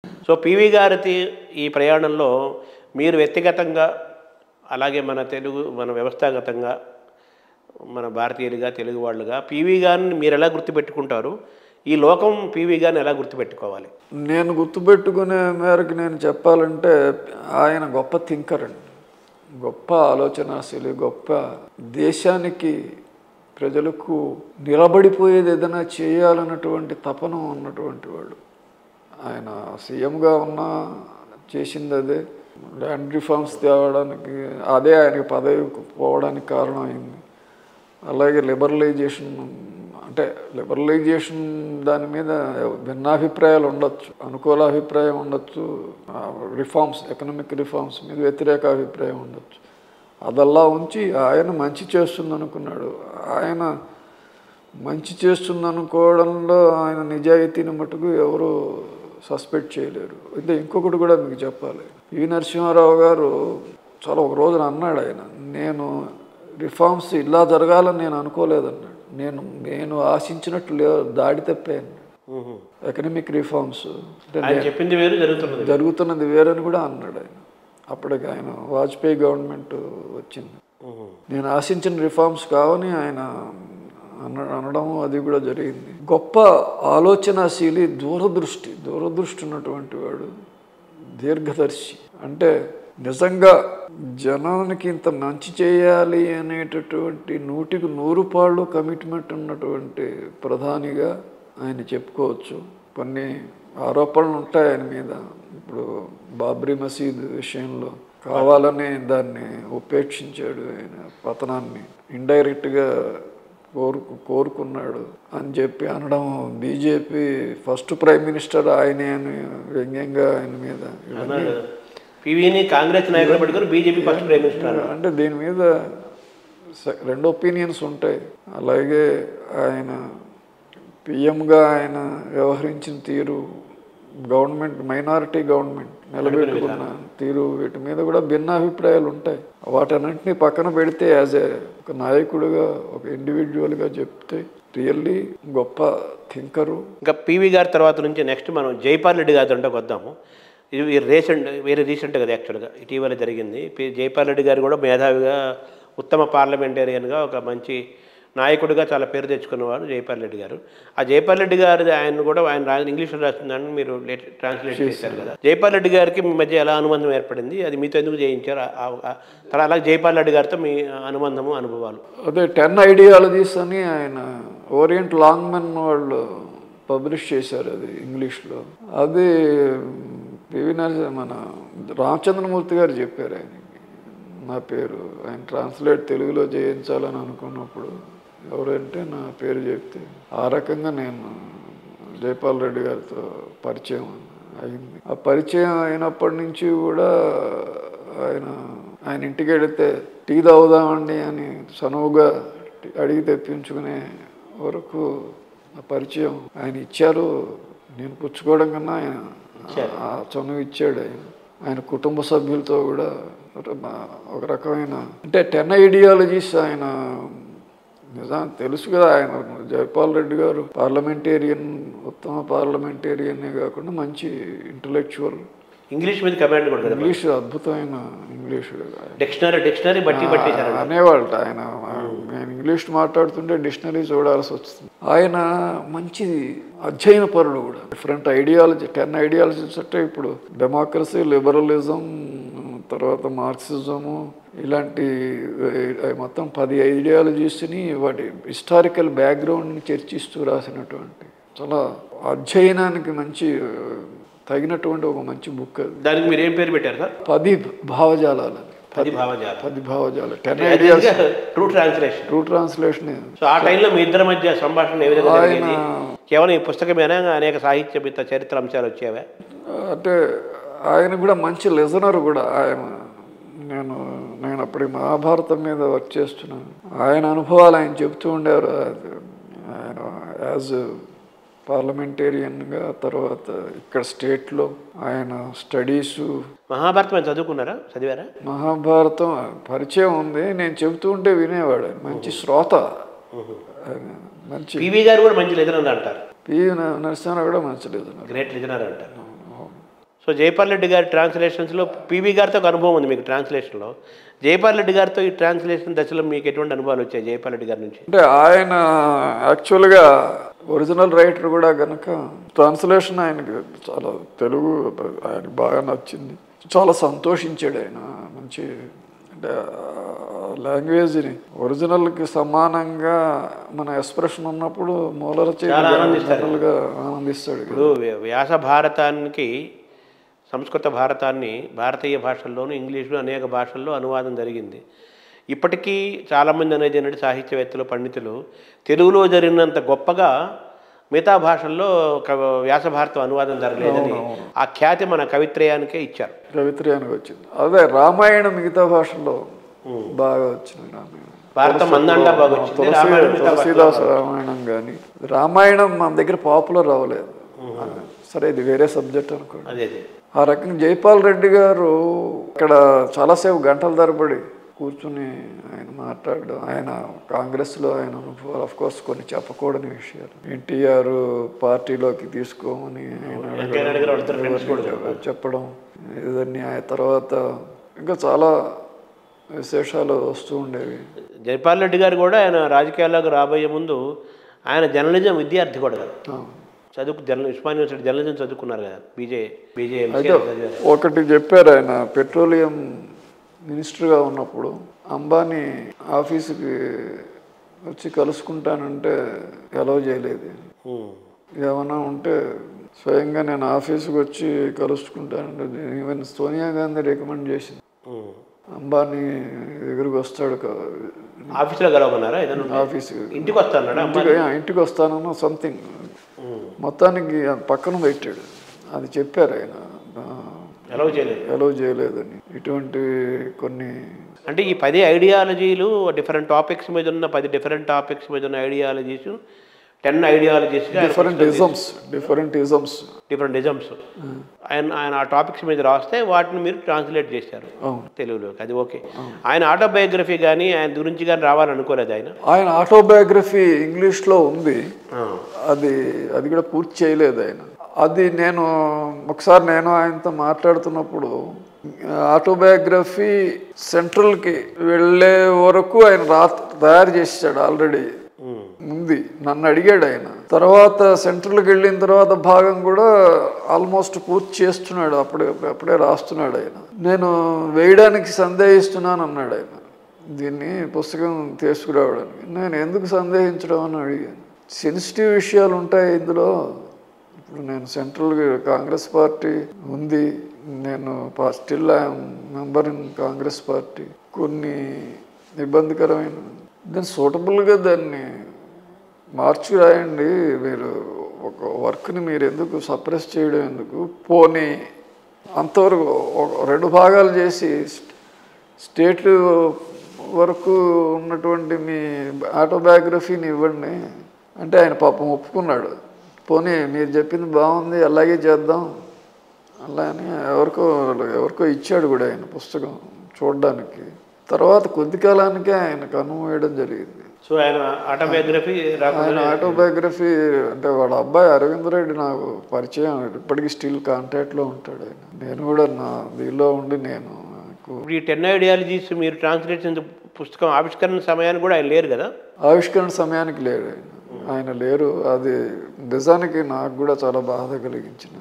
So PV గారి ఈ ప్రయాణంలో మీరు వ్యక్తిగతంగా అలాగే మన వ్యవస్థాగతంగా మన భారతీయులుగా తెలుగు వాళ్ళుగా పివి గారిని మీరు ఎలా గుర్తుపెట్టుకుంటారు? ఈ లోకం పివి గారిని ఎలా గుర్తుపెట్టుకోవాలి? నేను గుర్తుపెట్టుకునే మేరకు నేను చెప్పాలంటే ఆయన గొప్ప థింకర్ అండి, గొప్ప ఆలోచనాశీలి, గొప్ప దేశానికి ప్రజలకు నిలబడిపోయేది ఏదైనా చేయాలన్నటువంటి తపన ఉన్నటువంటి వాడు. ఆయన సీఎంగా ఉన్న చేసింది అదే. ల్యాండ్ రిఫార్మ్స్ తేవడానికి అదే ఆయనకి పదవి పోవడానికి కారణం అయింది. అలాగే లిబరలైజేషన్, అంటే లిబరలైజేషన్ దాని మీద భిన్నాభిప్రాయాలు ఉండొచ్చు, అనుకూల అభిప్రాయం ఉండొచ్చు, రిఫార్మ్స్ ఎకనామిక్ రిఫార్మ్స్ మీద వ్యతిరేక అభిప్రాయం ఉండొచ్చు. అదల్లా ఉంచి ఆయన మంచి చేస్తుంది అనుకున్నాడు. ఆయన మంచి చేస్తుంది అనుకోవడంలో ఆయన నిజాయితీని మటుకు ఎవరు సస్పెక్ట్ చేయలేరు. అయితే ఇంకొకటి కూడా మీకు చెప్పాలి. ఈ నరసింహారావు గారు చాలా ఒక రోజున అన్నాడు, ఆయన నేను రిఫార్మ్స్ ఇలా జరగాలని నేను అనుకోలేదన్నాడు. నేను ఆశించినట్లు దాడి తప్పాను. ఎకనామిక్ రిఫార్మ్స్ జరుగుతున్నది వేరని కూడా అన్నాడు ఆయన. అప్పటికి ఆయన వాజ్పేయి గవర్నమెంట్ వచ్చింది. నేను ఆశించిన రిఫార్మ్స్ కావని ఆయన అనడం అది కూడా జరిగింది. గొప్ప ఆలోచనాశీలి, దూరదృష్టి ఉన్నటువంటి వాడు, దీర్ఘదర్శి. అంటే నిజంగా జనానికి ఇంత మంచి చేయాలి అనేటటువంటి 100కి 100 పాళ్ళు కమిట్మెంట్ ఉన్నటువంటి ప్రధానిగా ఆయన చెప్పుకోవచ్చు. కొన్ని ఆరోపణలు ఉంటాయి ఆయన మీద. ఇప్పుడు బాబ్రీ మసీద్ విషయంలో కావాలని దాన్ని ఉపేక్షించాడు, ఆయన పతనాన్ని ఇండైరెక్ట్గా కోరుకున్నాడు అని చెప్పి అనడం, బీజేపీ ఫస్ట్ ప్రైమ్ మినిస్టర్ ఆయనే అని వ్యంగ్యంగా ఆయన మీద కాంగ్రెస్ నాయకులు పెట్టుకుని బీజేపీ ఫస్ట్ ప్రైమ్ మినిస్టర్ అంటే దీని మీద 2 ఒపీనియన్స్ ఉంటాయి. అలాగే ఆయన పిఎంగా ఆయన వ్యవహరించిన తీరు, గవర్నమెంట్ మైనారిటీ గవర్నమెంట్ నిలబెట్టుకున్న తీరు, వీటి మీద కూడా భిన్నాభిప్రాయాలు ఉంటాయి. వాటన్నింటినీ పక్కన పెడితే యాజ్ ఒక నాయకుడిగా, ఒక ఇండివిజువల్గా చెప్తే రియల్లీ గొప్ప థింకరు. ఇంకా పివి గారి తర్వాత నుంచి నెక్స్ట్ మనం జైపాల్ రెడ్డి గారి దాంట్లోకి వద్దాము. ఇది వేరే రీసెంట్ కదా యాక్చువల్గా ఇటీవల జరిగింది. జైపాల్ రెడ్డి గారు కూడా మేధావిగా, ఉత్తమ పార్లమెంటేరియన్గా, ఒక మంచి నాయకుడిగా చాలా పేరు తెచ్చుకున్నవాడు జైపాల్ రెడ్డి గారు. ఆ జైపాల్ రెడ్డి గారు ఆయన ఇంగ్లీష్లో రాస్తుందని మీరు ట్రాన్స్లేట్ చేశారు కదా. జైపాల్ రెడ్డి గారికి మీ మధ్య ఎలా అనుబంధం ఏర్పడింది? అది మీతో ఎందుకు చేయించారు? అలాగే జైపాల్ రెడ్డి గారితో మీ అనుబంధము, అనుభవాలు. అదే 10 ఐడియాలజీస్ అని ఆయన ఓరియంట్ లాంగ్మెన్ వాళ్ళు పబ్లిష్ చేశారు, అది ఇంగ్లీష్లో. అది మన రామచంద్రమూర్తి గారు చెప్పారు ఆయనకి నా పేరు. ఆయన ట్రాన్స్లేట్ తెలుగులో చేయించాలని అనుకున్నప్పుడు ఎవరంటే నా పేరు చెప్తే ఆ రకంగా నేను జైపాల్ రెడ్డి గారితో పరిచయం అయింది. ఆ పరిచయం అయినప్పటి నుంచి కూడా ఆయన ఇంటికి వెళితే టీ తాగుదామండి అని చనువుగా అడిగి తెప్పించుకునే వరకు ఆ పరిచయం ఆయన ఇచ్చారు. నేను పుచ్చుకోవడం కన్నా ఆయన చనువు ఇచ్చాడు. ఆయన కుటుంబ సభ్యులతో కూడా ఒక రకమైన, అంటే 10 ఐడియాలజీస్ ఆయన నిజానికి తెలుసు కదా. ఆయన జైపాల్ రెడ్డి గారు పార్లమెంటేరియన్, ఉత్తమ పార్లమెంటేరియనే కాకుండా మంచి ఇంటలెక్చువల్. ఇంగ్లీష్ మీద కమాండ్ కూడా, ఇంగ్లీష్ అద్భుతమైన ఇంగ్లీష్, డిక్షనరీ బట్టి అనేవాళ్ళ ఆయన. నేను ఇంగ్లీష్ మాట్లాడుతుంటే డిక్షనరీ చూడాల్సి వస్తుంది. ఆయన మంచి అధ్యయన పరుడు కూడా. డిఫరెంట్ ఐడియాలజీ, 10 ఐడియాలజీస్ అంటే ఇప్పుడు డెమోక్రసీ, లిబరలిజం, తర్వాత మార్క్సిజము, ఇలాంటి మొత్తం 10 ఐడియాలజీస్ని వాటి హిస్టారికల్ బ్యాక్గ్రౌండ్ని చర్చిస్తూ రాసినటువంటి చాలా అధ్యయనానికి మంచి తగినటువంటి ఒక మంచి బుక్. దానికి మీరు ఏం పేరు పెట్టారు sir? 10 భావజాలాలు. 10 భావజాలు 10 ideas. True translation. So ఆ టైంలో మీ ఇద్దరి మధ్య సంభాషణ ఏ విధంగా జరిగింది? కేవలం ఈ పుస్తకమేనా, అనేక సాహిత్య చరిత్ర అంశాలు వచ్చేవా? అంటే ఆయన కూడా మంచి లిజనర్ కూడా. నేను అప్పటికి మహాభారతం మీద వర్క్ చేస్తున్నాను. ఆయన అనుభవాలు ఆయన చెప్తూ ఉండేవారు. ఆయన యాజ్ పార్లమెంటేరియన్గా, తర్వాత ఇక్కడ స్టేట్లో ఆయన స్టడీసు. మహాభారతం చదివారా? మహాభారతం పరిచయం ఉంది, నేను చెబుతూ ఉంటే వినేవాడు. మంచి శ్రోత. మంచి పివి గారు కూడా మంచి లిజనర్ అంటారు. పివి నరసింహారావు కూడా మంచి లిజనర్, గ్రేట్ లిజనర్ అంటారు. సో జైపాల్ రెడ్డి గారి ట్రాన్స్లేషన్స్లో పివి గారితో ఒక అనుభవం ఉంది మీకు ట్రాన్స్లేషన్లో. జైపాల్ రెడ్డి గారితో ఈ ట్రాన్స్లేషన్ దశలో మీకు ఎటువంటి అనుభవాలు వచ్చాయి జైపాల్ రెడ్డి గారి నుంచి? అంటే ఆయన యాక్చువల్గా ఒరిజినల్ రైటర్ కూడా కనుక ట్రాన్స్లేషన్ ఆయనకి చాలా తెలుగు ఆయనకి బాగా నచ్చింది, చాలా సంతోషించాడు ఆయన. మంచి అంటే లాంగ్వేజ్ని ఒరిజినల్కి సమానంగా మన ఎక్స్ప్రెషన్ ఉన్నప్పుడు మూల రచయితగా ఆనందిస్తాడు. ఇప్పుడు వ్యాస భారతానికి సంస్కృత భారతాన్ని భారతీయ భాషల్లోనూ ఇంగ్లీష్లో అనేక భాషల్లో అనువాదం జరిగింది. ఇప్పటికీ చాలామంది అనేది ఏంటంటే సాహిత్యవేత్తలు పండితులు తెలుగులో జరిగినంత గొప్పగా మిగతా భాషల్లో వ్యాస భారతం అనువాదం జరగలేదని ఆ ఖ్యాతి మన కవిత్రయానికే ఇచ్చారు. కవిత్రయానికి వచ్చింది. అదే రామాయణం మిగతా భాషల్లో బాగా వచ్చింది. భారతం అందంగా బాగా వచ్చింది. తులసీదాస్ రామాయణం కానీ రామాయణం మన దగ్గర పాపులర్ అవ్వలేదు. సరే ఇది వేరే సబ్జెక్ట్ అనుకోండి. అదే ఆ రకంగా జైపాల్ రెడ్డి గారు ఇక్కడ చాలాసేపు గంటల తరబడి కూర్చుని ఆయన మాట్లాడడం, ఆయన కాంగ్రెస్లో ఆయన అనుభవాలు అఫ్కోర్స్ కొన్ని చెప్పకూడని విషయాలు, ఎన్టీఆర్ పార్టీలోకి తీసుకోమని చెప్పడం ఇదన్నీ, ఆ తర్వాత ఇంకా చాలా విశేషాలు వస్తూ ఉండేవి. జైపాల్ రెడ్డి గారు కూడా ఆయన రాజకీయాల్లోకి రాబోయే ముందు ఆయన జర్నలిజం విద్యార్థి కూడా కదా, ఉస్మానియా యూనివర్సిటీ జర్నలిజం చదువుకున్నారు కదా. బీజే ఒకటి చెప్పారు ఆయన, పెట్రోలియం మినిస్టర్గా ఉన్నప్పుడు అంబానీ ఆఫీసుకి వచ్చి కలుసుకుంటానంటే అలౌ చేయలేదు. ఏమన్నా ఉంటే స్వయంగా నేను ఆఫీసుకి వచ్చి కలుసుకుంటానంటే ఈవెన్ సోనియా గాంధీ రికమెండ్ చేసింది. అంబానీ దగ్గరికి వస్తాడు ఆఫీస్లో కలవమన్నారా? ఆఫీస్కి ఇంటికి వస్తానన్నా సంథింగ్ మొత్తానికి పక్కన పెట్టాడు. అది చెప్పారు ఆయన, అలౌ చేయలేదని. ఇటువంటి కొన్ని అంటే ఈ 10 ఐడియాలజీలు డిఫరెంట్ టాపిక్స్ మీద ఉన్న 10 డిఫరెంట్ టాపిక్స్ మీద ఉన్న ఐడియాలజీస్ 10 ఐడియాలజీస్ డిఫరెంట్ ఇజమ్స్ ఆయన ఆ టాపిక్స్ మీద రాస్తే వాటిని మీరు ట్రాన్స్లేట్ చేశారు తెలుగులోకి. అది ఓకే. ఆయన ఆటోబయోగ్రఫీ కానీ ఆయన గురించి కానీ రావాలనుకోలేదు. ఆయన ఆటోబయోగ్రఫీ ఇంగ్లీష్లో ఉంది, అది కూడా పూర్తి చేయలేదు ఆయన. అది ఒకసారి నేను ఆయనతో మాట్లాడుతున్నప్పుడు ఆటోబయోగ్రఫీ సెంట్రల్కి వెళ్ళే వరకు ఆయన తయారు చేసాడు ఆల్రెడీ ఉంది. నన్ను అడిగాడు ఆయన. తర్వాత సెంట్రల్కి వెళ్ళిన తర్వాత భాగం కూడా ఆల్మోస్ట్ పూర్తి చేస్తున్నాడు, అప్పుడే రాస్తున్నాడు ఆయన. నేను వేయడానికి సందేహిస్తున్నాను అన్నాడు ఆయన, దీన్ని పుస్తకం తీసుకురావడానికి. నేను ఎందుకు సందేహించడం అని అడిగాను. సెన్సిటివ్ విషయాలు ఉంటాయి ఇందులో. ఇప్పుడు నేను సెంట్రల్ కాంగ్రెస్ పార్టీ ఉంది, నేను still I'm member in Congress party. కొన్ని ఇబ్బందికరమైన దాన్ని సూటబుల్గా దాన్ని మార్చి రాయండి. మీరు ఒక వర్క్ని మీరు ఎందుకు సప్రెస్ చేయడం ఎందుకు? పోనీ అంతవరకు 2 భాగాలు చేసి స్టేట్ వరకు ఉన్నటువంటి మీ ఆటోబయోగ్రఫీని ఇవ్వండి అంటే ఆయన పాపం ఒప్పుకున్నాడు. పోనీ మీరు చెప్పింది బాగుంది, అలాగే చేద్దాం అలా అని ఎవరికో ఇచ్చాడు కూడా ఆయన పుస్తకం చూడడానికి. తర్వాత కొద్ది కాలానికే ఆయనకు అనువేయడం జరిగింది. సో ఆయన ఆటోబయోగ్రఫీ అంటే వాళ్ళ అబ్బాయి అరవింద్ రెడ్డి నాకు పరిచయం, ఇప్పటికీ స్టిల్ కాంటాక్ట్లో ఉంటాడు ఆయన. నేను కూడా నా దీనిలో ఉండి నేను ఈ 10 ఐడియాలజీస్ మీరు ట్రాన్స్లేషన్ పుస్తకం ఆవిష్కరణ సమయానికి కూడా ఆయన లేరు కదా? ఆవిష్కరణ సమయానికి లేరు ఆయన లేరు. అది నిజానికి నాకు కూడా చాలా బాధ కలిగించిన